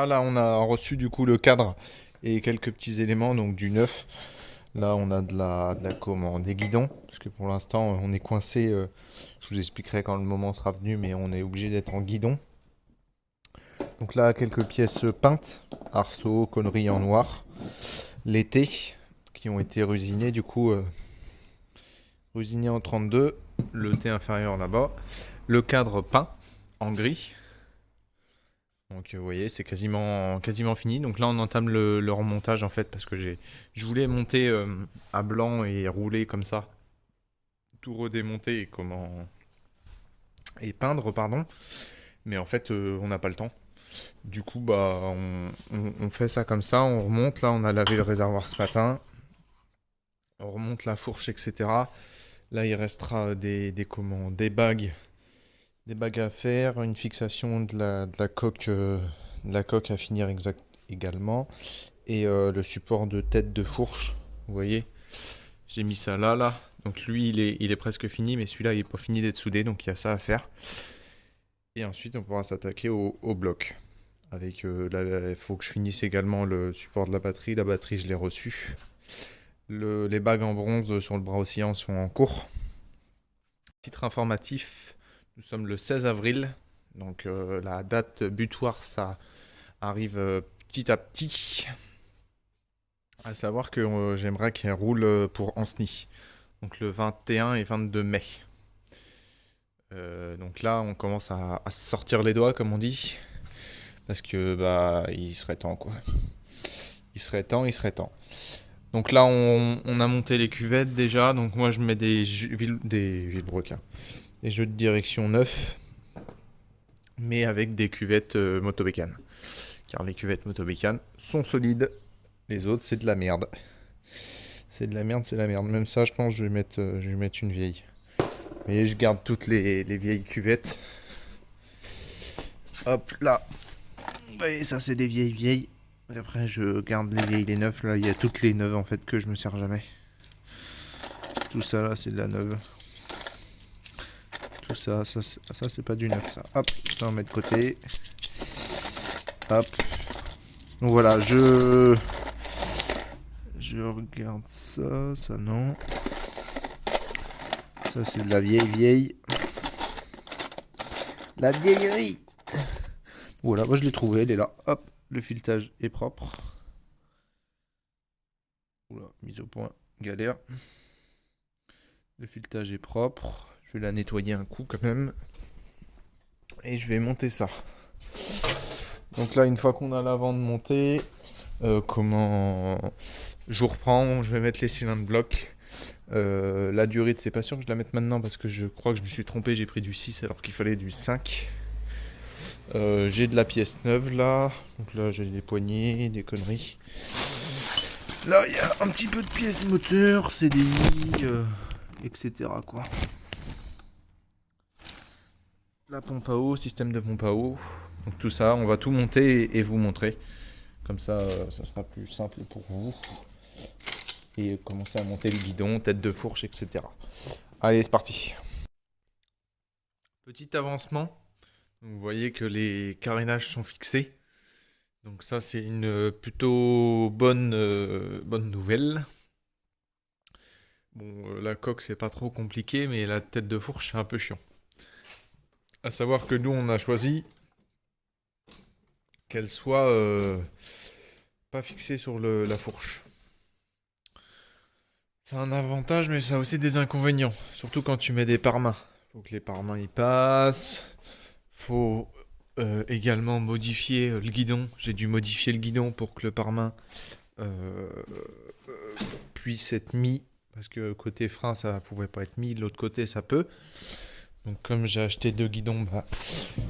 Là, on a reçu du coup le cadre et quelques petits éléments, donc du neuf. Là, on a des guidons, parce que pour l'instant, on est coincé. Je vous expliquerai quand le moment sera venu, mais on est obligé d'être en guidon. Donc là, quelques pièces peintes, arceaux, conneries en noir. Les T qui ont été rusinés, du coup, rusinés en 32. Le T inférieur là-bas. Le cadre peint en gris. Donc vous voyez, c'est quasiment fini. Donc là, on entame le remontage en fait, parce que je voulais monter à blanc et rouler comme ça, tout redémonter et peindre, pardon. Mais en fait, on n'a pas le temps. Du coup, bah, on fait ça comme ça, on remonte. Là, on a lavé le réservoir ce matin. On remonte la fourche, etc. Là, il restera des bagues à faire, une fixation de la coque à finir également, et le support de tête de fourche. Vous voyez, j'ai mis ça là. Donc lui, il est presque fini, mais celui-là, il n'est pas fini d'être soudé, donc il y a ça à faire. Et ensuite, on pourra s'attaquer au bloc. Il faut que je finisse également le support de la batterie. La batterie, je l'ai reçue. Les bagues en bronze sur le bras oscillant sont en cours. Titre informatif, nous sommes le 16 avril. Donc la date butoir, ça arrive petit à petit. À savoir que j'aimerais qu'elle roule pour Anceny. Donc le 21 et 22 mai. Donc là, on commence à se sortir les doigts, comme on dit. Parce que bah il serait temps quoi. Il serait temps. Donc là, on a monté les cuvettes déjà. Donc moi, je mets des vilebrequins. Des jeux de direction neufs, mais avec des cuvettes motobécanes. Car les cuvettes motobécanes sont solides. Les autres, c'est de la merde. C'est de la merde, c'est de la merde. Même ça, je pense, je vais mettre une vieille. Et je garde toutes les vieilles cuvettes. Hop là. Vous voyez, ça, c'est des vieilles. Et après, je garde les vieilles, les neuves. Là, il y a toutes les neuves en fait que je me sers jamais. Tout ça là, c'est de la neuve. Tout ça, ça c'est pas du neuf ça. Hop, ça on met de côté. Hop. Donc voilà, je regarde ça, ça non. Ça c'est de la vieille. La vieillerie. Voilà, moi je l'ai trouvé, elle est là. Hop, le filetage est propre. Oula, mise au point, galère. Le filetage est propre. Je vais la nettoyer un coup quand même. Et je vais monter ça. Donc là, une fois qu'on a l'avant de monter, je vous reprends, je vais mettre les cylindres blocs. La durite, c'est pas sûr que je la mette maintenant parce que je crois que je me suis trompé, j'ai pris du 6 alors qu'il fallait du 5. J'ai de la pièce neuve là, donc là j'ai des poignées, des conneries. Là il y a un petit peu de pièces moteur, CDI, etc. quoi. La pompe à eau, système de pompe à eau. Donc tout ça, on va tout monter et vous montrer. Comme ça, ça sera plus simple pour vous. Et commencer à monter le guidon, tête de fourche, etc. Allez, c'est parti. Petit avancement. Vous voyez que les carénages sont fixés. Donc ça, c'est une plutôt bonne nouvelle. Bon, la coque, c'est pas trop compliqué, mais la tête de fourche, c'est un peu chiant. À savoir que nous, on a choisi qu'elle soit pas fixée sur la fourche. C'est un avantage, mais ça a aussi des inconvénients. Surtout quand tu mets des pare-mains. Faut que les pare-mains y passent. Faut également modifier le guidon. J'ai dû modifier le guidon pour que le pare-main euh, puisse être mis. Parce que côté frein, ça pouvait pas être mis. De l'autre côté, ça peut. Donc comme j'ai acheté deux guidons, bah,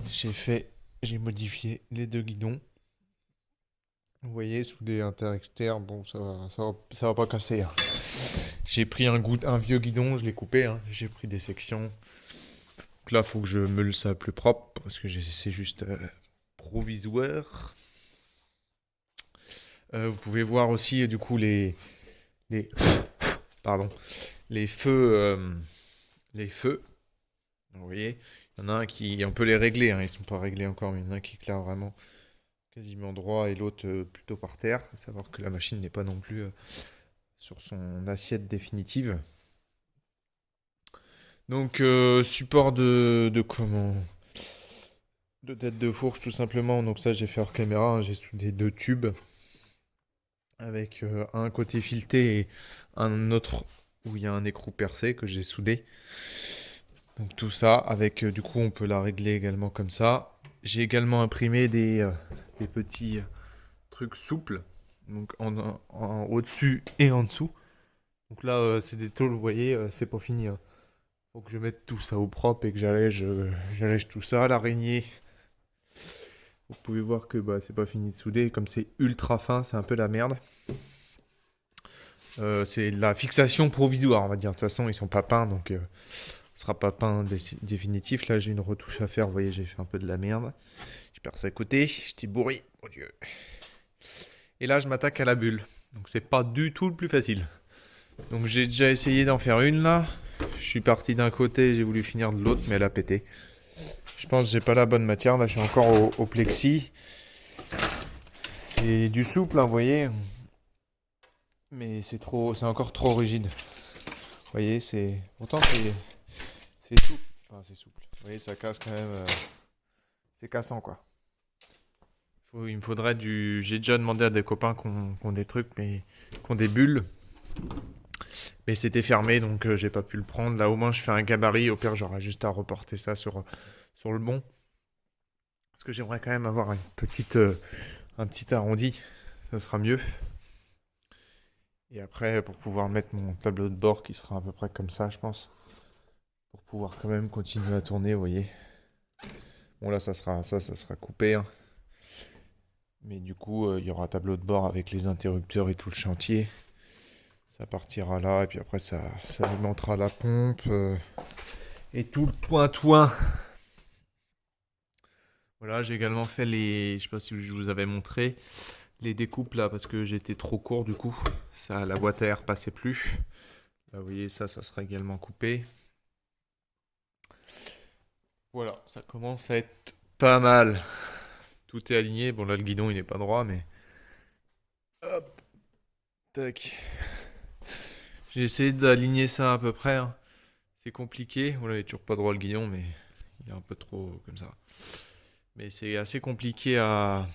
j'ai modifié les deux guidons. Vous voyez, soudé inter-externe, bon, ça va pas casser, hein. J'ai pris un vieux guidon, je l'ai coupé, hein. J'ai pris des sections. Donc là, faut que je meule ça plus propre, parce que c'est juste provisoire. Vous pouvez voir aussi, du coup, les, pardon, les feux, les feux. Vous voyez, il y en a un on peut les régler, hein. Ils sont pas réglés encore, mais il y en a un qui éclaire vraiment quasiment droit et l'autre plutôt par terre. Faut savoir que la machine n'est pas non plus sur son assiette définitive. Donc support de comment? De tête de fourche tout simplement. Donc ça j'ai fait hors caméra, hein. J'ai soudé 2 tubes avec un côté fileté et un autre où il y a un écrou percé que j'ai soudé. Donc tout ça avec du coup on peut la régler également comme ça. J'ai également imprimé des petits trucs souples. Donc au-dessus et en dessous. Donc là c'est des tôles, vous voyez, c'est pas fini, hein. Faut que je mette tout ça au propre et que j'allège tout ça. L'araignée, vous pouvez voir que bah, c'est pas fini de souder. Comme c'est ultra fin, c'est un peu la merde. C'est la fixation provisoire, on va dire. De toute façon, ils sont pas peints, donc ce sera pas peint définitif. Là, j'ai une retouche à faire. Vous voyez, j'ai fait un peu de la merde. J'ai percé à côté. J'étais bourré. Oh Dieu. Et là, je m'attaque à la bulle. Donc, c'est pas du tout le plus facile. Donc, j'ai déjà essayé d'en faire une là. Je suis parti d'un côté, j'ai voulu finir de l'autre, mais elle a pété. Je pense que j'ai pas la bonne matière. Là, je suis encore au plexi. C'est du souple, hein, vous voyez. Mais c'est encore trop rigide. Vous voyez, pourtant c'est souple. Enfin, c'est souple. Vous voyez, ça casse quand même. C'est cassant, quoi. Il me faudrait du. J'ai déjà demandé à des copains qui ont des trucs, mais qui ont des bulles. Mais c'était fermé, donc j'ai pas pu le prendre. Là, au moins, je fais un gabarit. Au pire, j'aurai juste à reporter ça sur le bon. Parce que j'aimerais quand même avoir un petit arrondi. Ça sera mieux. Et après, pour pouvoir mettre mon tableau de bord qui sera à peu près comme ça, je pense. Pour pouvoir quand même continuer à tourner, vous voyez. Bon, là, ça sera coupé, hein. Mais du coup, il y aura un tableau de bord avec les interrupteurs et tout le chantier. Ça partira là, et puis après, ça alimentera la pompe et tout le toin-toin. Voilà, j'ai également fait je sais pas si je vous avais montré, les découpes là, parce que j'étais trop court du coup. Ça, la boîte à air passait plus. Là, vous voyez, ça sera également coupé. Voilà, ça commence à être pas mal. Tout est aligné. Bon, là, le guidon, il n'est pas droit, mais... Hop. Tac. J'ai essayé d'aligner ça à peu près, hein. C'est compliqué. Voilà, il n'est toujours pas droit le guidon, mais il est un peu trop comme ça. Mais c'est assez compliqué à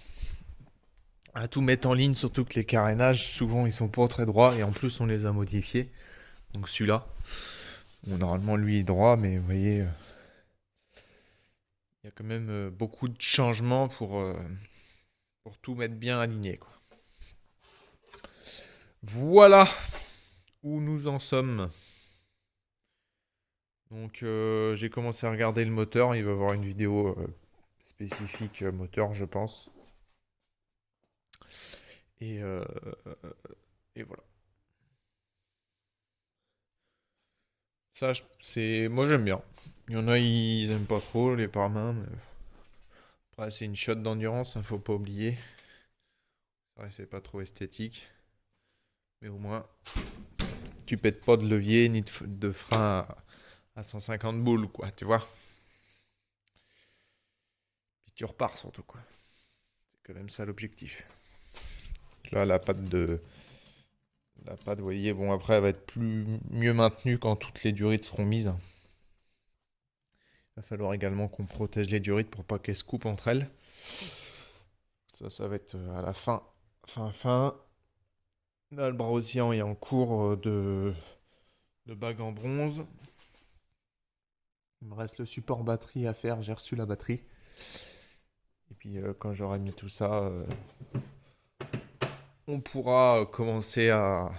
tout mettre en ligne, surtout que les carénages, souvent, ils sont pas très droits. Et en plus, on les a modifiés. Donc celui-là, bon, normalement, lui est droit, mais vous voyez... Il y a quand même beaucoup de changements pour tout mettre bien aligné, quoi. Voilà où nous en sommes. Donc j'ai commencé à regarder le moteur. Il va y avoir une vidéo spécifique moteur, je pense. Et, euh, et voilà. Ça, moi j'aime bien. Il y en a, ils aiment pas trop les pare-mains. Mais... Après, c'est une shot d'endurance, hein, faut pas oublier. Ouais, c'est pas trop esthétique. Mais au moins, tu pètes pas de levier ni de frein à 150 boules, quoi, tu vois. Puis tu repars surtout, quoi. C'est quand même ça l'objectif. Là, la patte, vous voyez, bon, après, elle va être mieux maintenue quand toutes les durites seront mises. Il va falloir également qu'on protège les durites pour pas qu'elles se coupent entre elles. Ça va être à la fin. Là, le bras oscillant est en cours de bague en bronze. Il me reste le support batterie à faire. J'ai reçu la batterie. Et puis, quand j'aurai mis tout ça, on pourra commencer à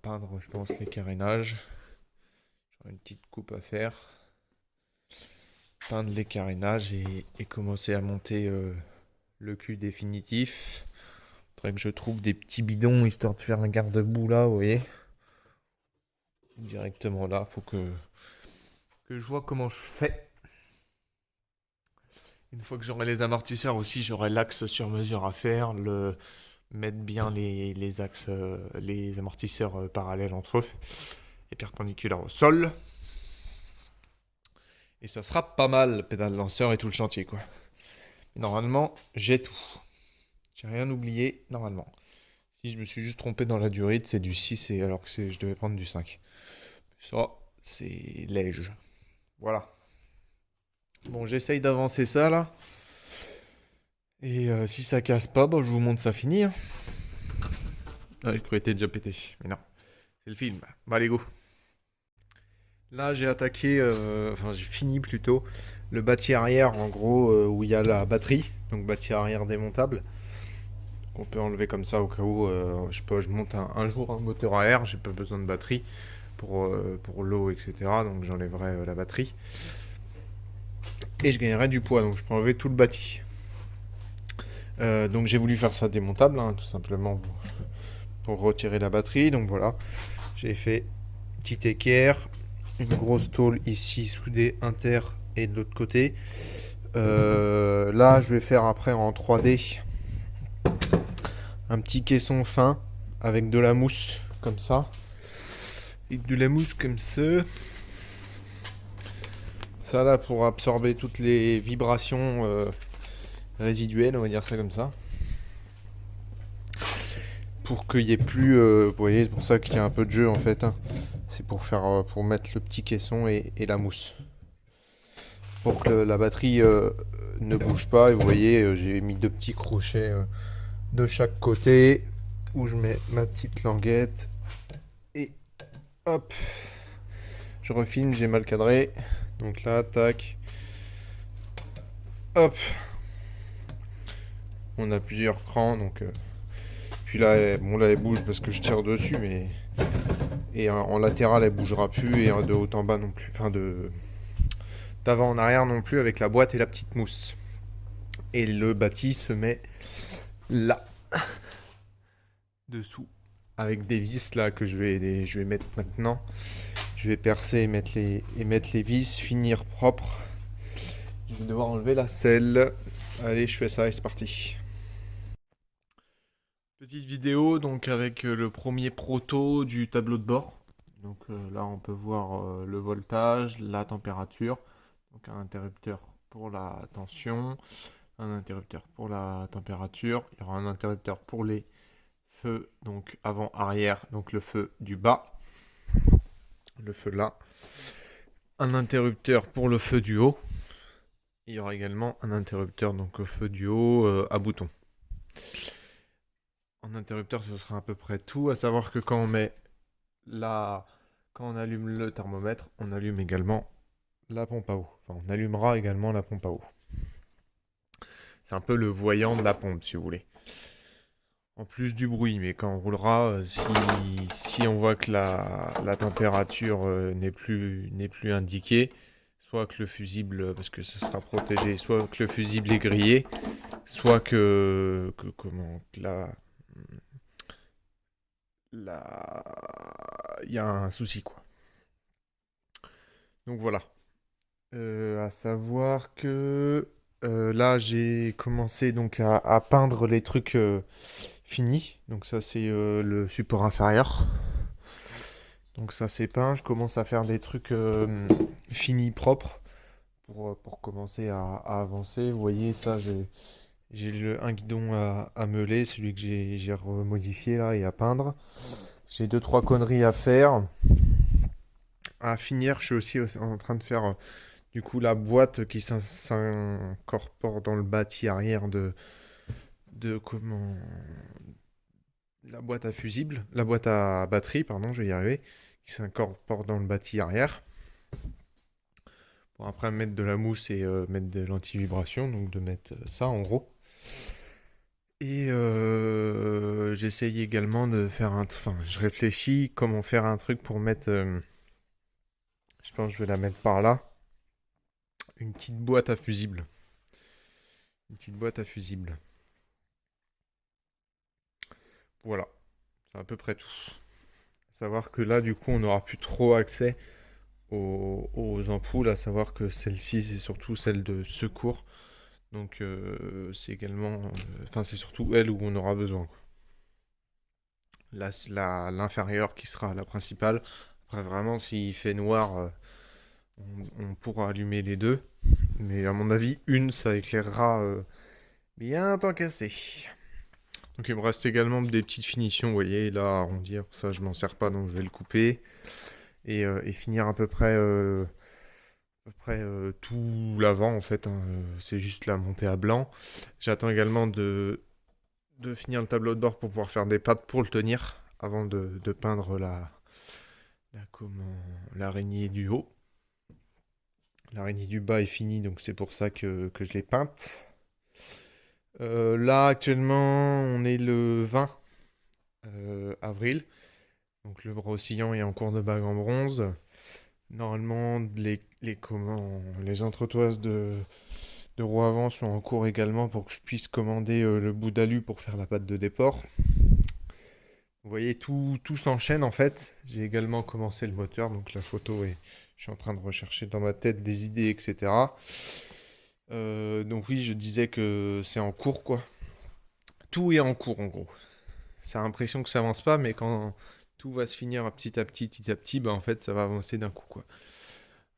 peindre, je pense, les carénages. J'aurai une petite coupe à faire. Peindre les carénages et commencer à monter le cul définitif. Il faudrait que je trouve des petits bidons histoire de faire un garde-boue là, vous voyez. Directement là, faut que je vois comment je fais. Une fois que j'aurai les amortisseurs aussi, j'aurai l'axe sur mesure à faire, mettre bien les axes, les amortisseurs parallèles entre eux et perpendiculaires au sol. Et ça sera pas mal, pédale lanceur et tout le chantier, quoi. Normalement, j'ai tout. J'ai rien oublié, normalement. Si je me suis juste trompé dans la durite, c'est du 6 et alors que je devais prendre du 5. Ça, c'est léger. Voilà. Bon, j'essaye d'avancer ça là. Et si ça casse pas, bah, je vous montre ça fini, hein. Ah, je croyais que t'étais déjà pété. Mais non, c'est le film. Bah, allez, go. Là, j'ai attaqué, enfin, j'ai fini plutôt le bâti arrière, en gros, où il y a la batterie. Donc, bâti arrière démontable. On peut enlever comme ça au cas où, je sais pas, je monte un jour un moteur à air, j'ai pas besoin de batterie pour l'eau, etc. Donc, j'enlèverai la batterie. Et je gagnerai du poids, donc je peux enlever tout le bâti. Donc, j'ai voulu faire ça démontable, hein, tout simplement pour retirer la batterie. Donc, voilà, j'ai fait petit équerre, une grosse tôle ici soudée inter et de l'autre côté. Là, je vais faire après en 3D un petit caisson fin avec de la mousse comme ça. Et de la mousse comme ça. Ça là pour absorber toutes les vibrations résiduelles, on va dire ça comme ça. Pour qu'il y ait plus, vous voyez, c'est pour ça qu'il y a un peu de jeu en fait, hein. C'est pour faire, pour mettre le petit caisson et la mousse. Pour que la batterie ne bouge pas. Et vous voyez, j'ai mis deux petits crochets de chaque côté où je mets ma petite languette. Et hop, je refilme, j'ai mal cadré. Donc là, tac. Hop. On a plusieurs crans, donc... Puis là, bon là, elle bouge parce que je tire dessus, mais... Et en latéral, elle bougera plus, et de haut en bas non plus. Enfin, d'avant en arrière non plus, avec la boîte et la petite mousse. Et le bâti se met là. Dessous. Avec des vis là que je vais mettre maintenant. Je vais percer et mettre les vis, finir propre. Je vais devoir enlever la selle. Allez, je fais ça et c'est parti. Petite vidéo donc avec le premier proto du tableau de bord. Donc là on peut voir le voltage, la température. Donc un interrupteur pour la tension, un interrupteur pour la température. Il y aura un interrupteur pour les feux, donc avant-arrière, donc le feu du bas. Le feu là. Un interrupteur pour le feu du haut. Il y aura également un interrupteur donc au feu du haut à bouton. En interrupteur, ce sera à peu près tout. À savoir que quand on allume le thermomètre, on allume également la pompe à eau. Enfin, on allumera également la pompe à eau. C'est un peu le voyant de la pompe, si vous voulez. En plus du bruit, mais quand on roulera, si on voit que la température n'est plus indiquée, soit que le fusible, parce que ce sera protégé, soit que le fusible est grillé, soit que il y a un souci, quoi. Donc voilà. À savoir que là, j'ai commencé donc à peindre les trucs finis. Donc ça, c'est le support inférieur. Donc ça, c'est peint. Je commence à faire des trucs finis, propres, pour commencer à avancer. Vous voyez, ça, j'ai un guidon à meuler, celui que j'ai remodifié là et à peindre. J'ai deux, trois conneries à faire. À finir, je suis aussi en train de faire du coup la boîte qui s'incorpore dans le bâti arrière de comment... La boîte à fusible, la boîte à batterie, pardon, je vais y arriver, qui s'incorpore dans le bâti arrière. Pour après mettre de la mousse et mettre de l'anti-vibration, donc de mettre ça en gros. Et j'essaye également de faire enfin, je réfléchis comment faire un truc pour mettre... je pense que je vais la mettre par là. Une petite boîte à fusible. Une petite boîte à fusible. Voilà. C'est à peu près tout. Savoir que là, du coup, on n'aura plus trop accès aux ampoules. À savoir que celle-ci, c'est surtout celle de secours. Donc, c'est également... Enfin, c'est surtout elle où on aura besoin, quoi. L'inférieure qui sera la principale. Après, vraiment, s'il fait noir, on pourra allumer les deux. Mais à mon avis, une, ça éclairera bien tant cassé. Donc il me reste également des petites finitions, vous voyez, là, à arrondir. Ça, je m'en sers pas, donc je vais le couper. Et finir à peu près tout l'avant, en fait, hein. C'est juste la montée à blanc. J'attends également de finir le tableau de bord pour pouvoir faire des pattes pour le tenir, avant de peindre l'araignée du haut. L'araignée du bas est finie, donc c'est pour ça que je l'ai peinte. Là, actuellement, on est le 20 avril. Donc le Brocillon est en cours de bague en bronze. Normalement, les entretoises de roue avant sont en cours également pour que je puisse commander le bout d'alu pour faire la pâte de déport. Vous voyez, tout s'enchaîne en fait. J'ai également commencé le moteur, donc la photo est... Je suis en train de rechercher dans ma tête des idées, etc. Donc oui, je disais que c'est en cours, quoi. Tout est en cours, en gros. Ça a l'impression que ça avance pas, mais quand tout va se finir petit à petit, bah en fait, ça va avancer d'un coup, quoi.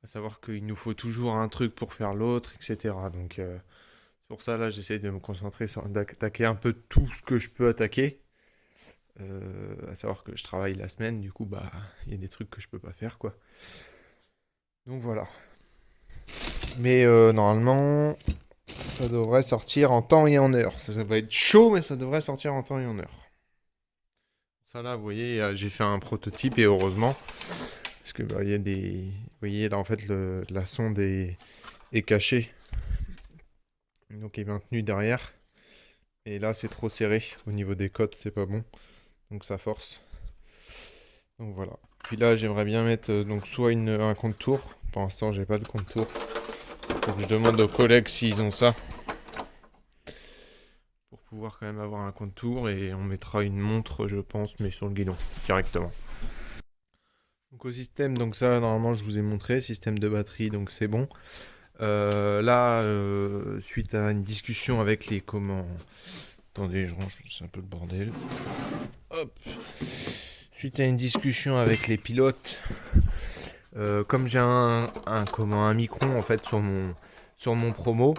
À savoir qu'il nous faut toujours un truc pour faire l'autre, etc. Donc, c'est pour ça, là, j'essaie de me concentrer sur d'attaquer un peu tout ce que je peux attaquer. À savoir que je travaille la semaine, du coup, bah, il y a des trucs que je peux pas faire, quoi. Donc voilà. Mais normalement, ça devrait sortir en temps et en heure. Ça va être chaud, mais ça devrait sortir en temps et en heure. Ça là, vous voyez, j'ai fait un prototype et heureusement, parce que bah, il y a des, vous voyez là en fait la sonde est cachée, donc est maintenue derrière. Et là c'est trop serré au niveau des côtes, c'est pas bon, donc ça force. Donc voilà. Puis là j'aimerais bien mettre donc soit un contour. Pour l'instant j'ai pas de contour. Faut que je demande aux collègues s'ils ont ça pour pouvoir quand même avoir un contour et on mettra une montre je pense mais sur le guidon directement. Donc au système, donc ça normalement je vous ai montré, système de batterie, donc c'est bon. Là, suite à une discussion avec les comment... Attendez, je range, c'est un peu le bordel. Hop. Suite à une discussion avec les pilotes, comme j'ai un micron en fait sur mon promo,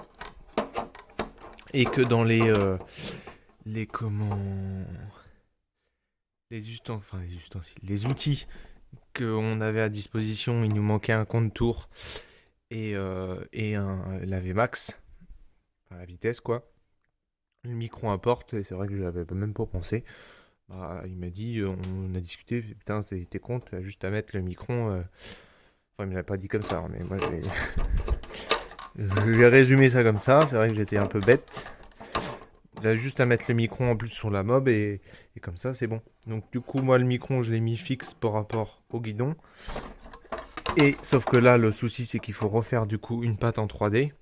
et que dans les comment... les outils qu'on avait à disposition, il nous manquait un compte tour et la VMAX, enfin la vitesse quoi. Le micro importe, et c'est vrai que je l'avais même pas pensé. Bah, il m'a dit, on a discuté, putain, t'es con, t'as juste à mettre le micro. Enfin, il me l'a pas dit comme ça, hein, mais moi je lui ai résumé ça comme ça. C'est vrai que j'étais un peu bête. J'ai juste à mettre le micro en plus sur la mob et comme ça c'est bon. Donc du coup moi le micro je l'ai mis fixe par rapport au guidon. Et sauf que là le souci c'est qu'il faut refaire du coup une patte en 3D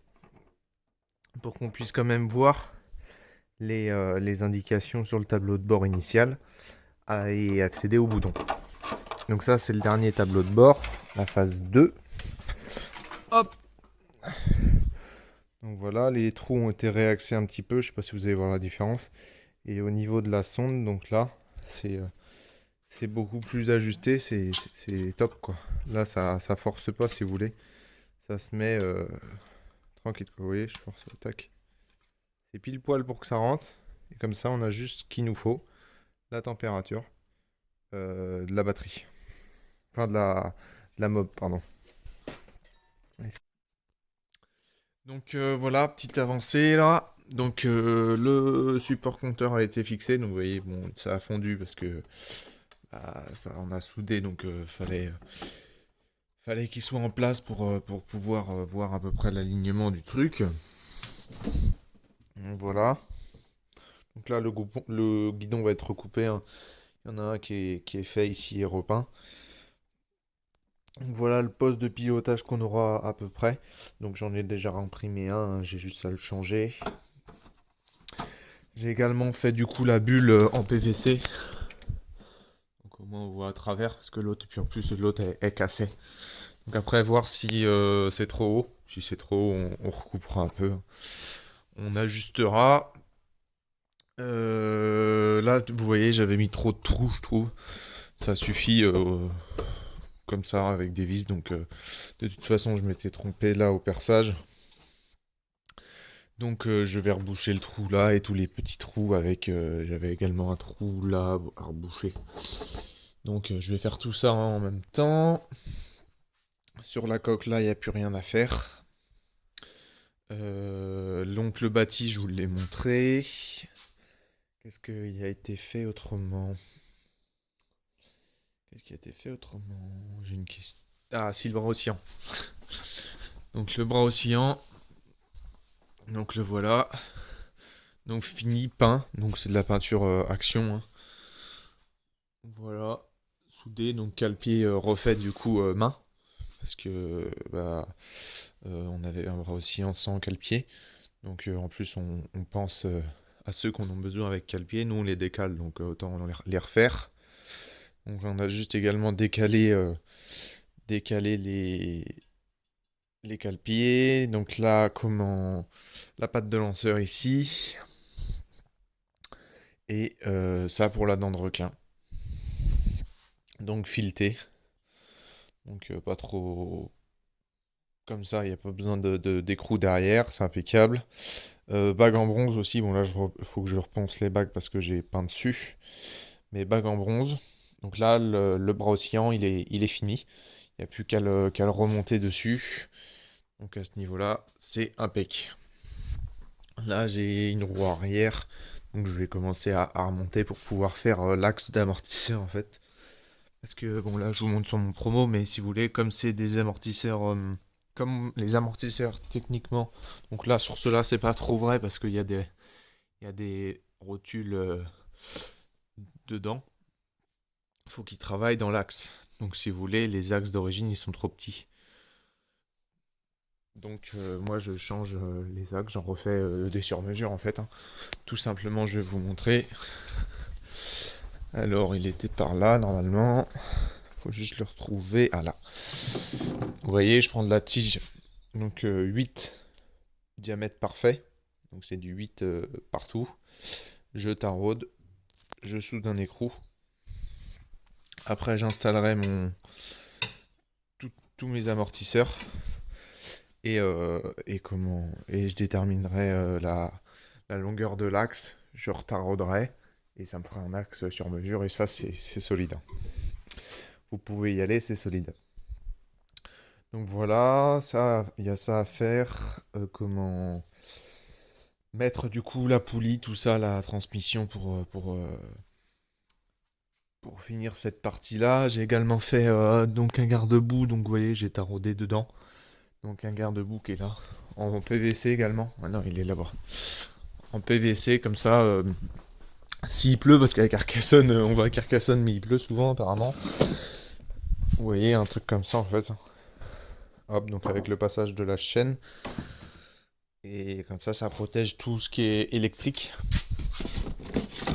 pour qu'on puisse quand même voir les indications sur le tableau de bord initial et accéder au bouton. Donc ça c'est le dernier tableau de bord, la phase 2. Hop. Donc voilà, les trous ont été réaxés un petit peu, je sais pas si vous allez voir la différence. Et au niveau de la sonde, donc là, c'est beaucoup plus ajusté, c'est top quoi. Là ça force pas si vous voulez. Ça se met tranquille, vous voyez, je force, tac. C'est pile poil pour que ça rentre. Et comme ça on a juste ce qu'il nous faut. La température de la batterie. Enfin de la mob, pardon. Donc voilà, petite avancée là. Donc le support compteur a été fixé. Donc vous voyez, bon, ça a fondu parce que bah, ça on a soudé. Donc fallait qu'il soit en place pour pouvoir voir à peu près l'alignement du truc. Donc voilà. Donc là, le guidon va être recoupé, hein. Il y en a un qui est fait ici et repeint. Donc voilà le poste de pilotage qu'on aura à peu près. Donc j'en ai déjà imprimé un, hein, j'ai juste à le changer. J'ai également fait du coup la bulle en PVC. Donc au moins on voit à travers, parce que l'autre, et puis en plus l'autre est cassé. Donc après voir si c'est trop haut. Si c'est trop haut, on recoupera un peu. On ajustera. Là, vous voyez, j'avais mis trop de trous, je trouve. Ça suffit comme ça avec des vis. Donc, de toute façon, je m'étais trompé là au perçage. Donc je vais reboucher le trou là et tous les petits trous avec... j'avais également un trou là à reboucher. Donc je vais faire tout ça en même temps. Sur la coque là, il n'y a plus rien à faire. L'oncle bâti, je vous l'ai montré. Qu'est-ce qui a été fait autrement? Qu'est-ce qui a été fait autrement? J'ai une question. Ah, si, le bras oscillant. Donc le bras oscillant. Donc le voilà. Donc fini, peint. Donc c'est de la peinture action, hein. Voilà. Soudé, donc cale-pied refait du coup main. Parce que bah, on avait un bras oscillant sans cale-pied. Donc en plus on pense à ceux qu'on a besoin avec cale-pied. Nous on les décale, donc autant les refaire. Donc on a juste également décalé les cale-pieds. Donc là, comment la patte de lanceur ici. Et ça pour la dent de requin. Donc fileté. Donc pas trop comme ça, il n'y a pas besoin d'écrou derrière, c'est impeccable. Bague en bronze aussi, bon là il faut que je repense les bagues parce que j'ai peint dessus. Mais bague en bronze. Donc là, le bras oscillant, il est fini. Il n'y a plus qu'à le remonter dessus. Donc à ce niveau-là, c'est impec. Là, j'ai une roue arrière. Donc je vais commencer à remonter pour pouvoir faire l'axe d'amortisseur en fait. Parce que bon là, je vous montre sur mon promo, mais si vous voulez, comme c'est des amortisseurs... comme les amortisseurs techniquement. Donc là, sur ceux-là, c'est pas trop vrai parce qu'il y a des rotules dedans. Il faut qu'ils travaillent dans l'axe. Donc si vous voulez, les axes d'origine, ils sont trop petits. Donc moi, je change les axes, j'en refais des sur-mesures en fait, hein. Tout simplement, je vais vous montrer. Alors, il était par là, normalement. Faut juste le retrouver. Ah là. Vous voyez, je prends de la tige. Donc 8 diamètre parfait. Donc c'est du 8 partout. Je taraude. Je soude un écrou. Après, j'installerai tous mes amortisseurs. Et je déterminerai la longueur de l'axe. Je retarauderai. Et ça me fera un axe sur mesure. Et ça, c'est solide, hein. Vous pouvez y aller, c'est solide. Donc voilà, ça, il y a ça à faire. Comment mettre du coup la poulie, tout ça, la transmission pour finir cette partie-là. J'ai également fait donc un garde-boue, donc vous voyez, j'ai taraudé dedans. Donc un garde-boue qui est là. En PVC également. Ah non, il est là-bas. En PVC, comme ça, s'il pleut, parce qu'à Carcassonne, on va à Carcassonne, mais il pleut souvent apparemment. Vous voyez, un truc comme ça en fait. Hop, donc avec le passage de la chaîne. Et comme ça protège tout ce qui est électrique.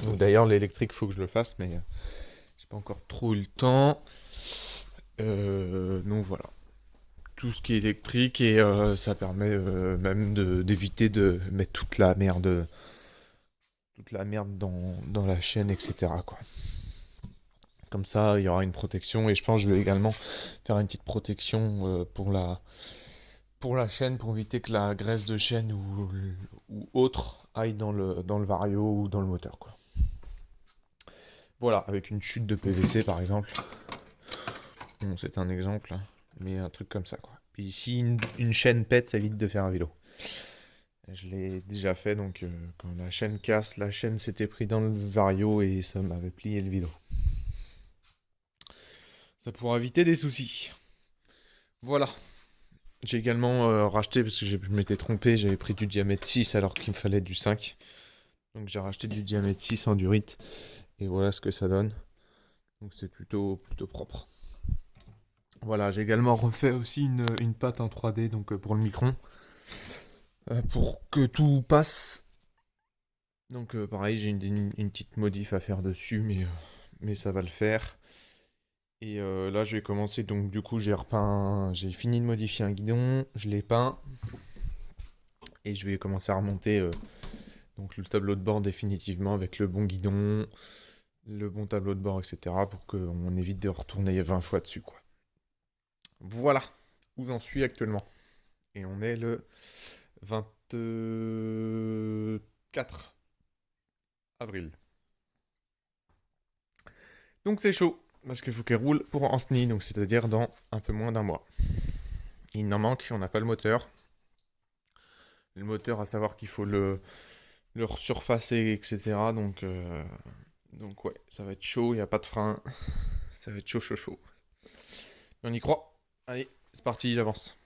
Donc d'ailleurs, l'électrique, il faut que je le fasse, mais j'ai pas encore trop eu le temps. Donc voilà. Tout ce qui est électrique et ça permet même d'éviter de mettre toute la merde dans la chaîne, etc., quoi. Comme ça, il y aura une protection et je pense que je vais également faire une petite protection pour la chaîne pour éviter que la graisse de chaîne ou autre aille dans le vario ou dans le moteur, quoi. Voilà, avec une chute de PVC par exemple. Bon, c'est un exemple, hein, mais un truc comme ça, quoi. Puis si une chaîne pète, ça évite de faire un vélo. Je l'ai déjà fait, donc quand la chaîne casse, la chaîne s'était pris dans le vario et ça m'avait plié le vélo. Ça pourra éviter des soucis. Voilà. J'ai également racheté, parce que je m'étais trompé, j'avais pris du diamètre 6 alors qu'il me fallait du 5. Donc j'ai racheté du diamètre 6 en durite. Et voilà ce que ça donne. Donc c'est plutôt propre. Voilà, j'ai également refait aussi une pâte en 3D donc pour le micron. Pour que tout passe. Donc pareil, j'ai une petite modif à faire dessus, mais ça va le faire. Et là, je vais commencer. Donc du coup, j'ai fini de modifier un guidon, je l'ai peint. Et je vais commencer à remonter donc le tableau de bord définitivement avec le bon guidon, le bon tableau de bord, etc. pour qu'on évite de retourner 20 fois dessus, quoi. Voilà où j'en suis actuellement. Et on est le 20 24 avril. Donc c'est chaud, parce qu'il faut qu'elle roule pour Anthony, donc c'est-à-dire dans un peu moins d'un mois. Il n'en manque, on n'a pas le moteur. Le moteur, à savoir qu'il faut le surfacer, etc. Donc ouais, ça va être chaud, il n'y a pas de frein. Ça va être chaud, chaud, chaud. Mais on y croit. Allez, c'est parti, j'avance.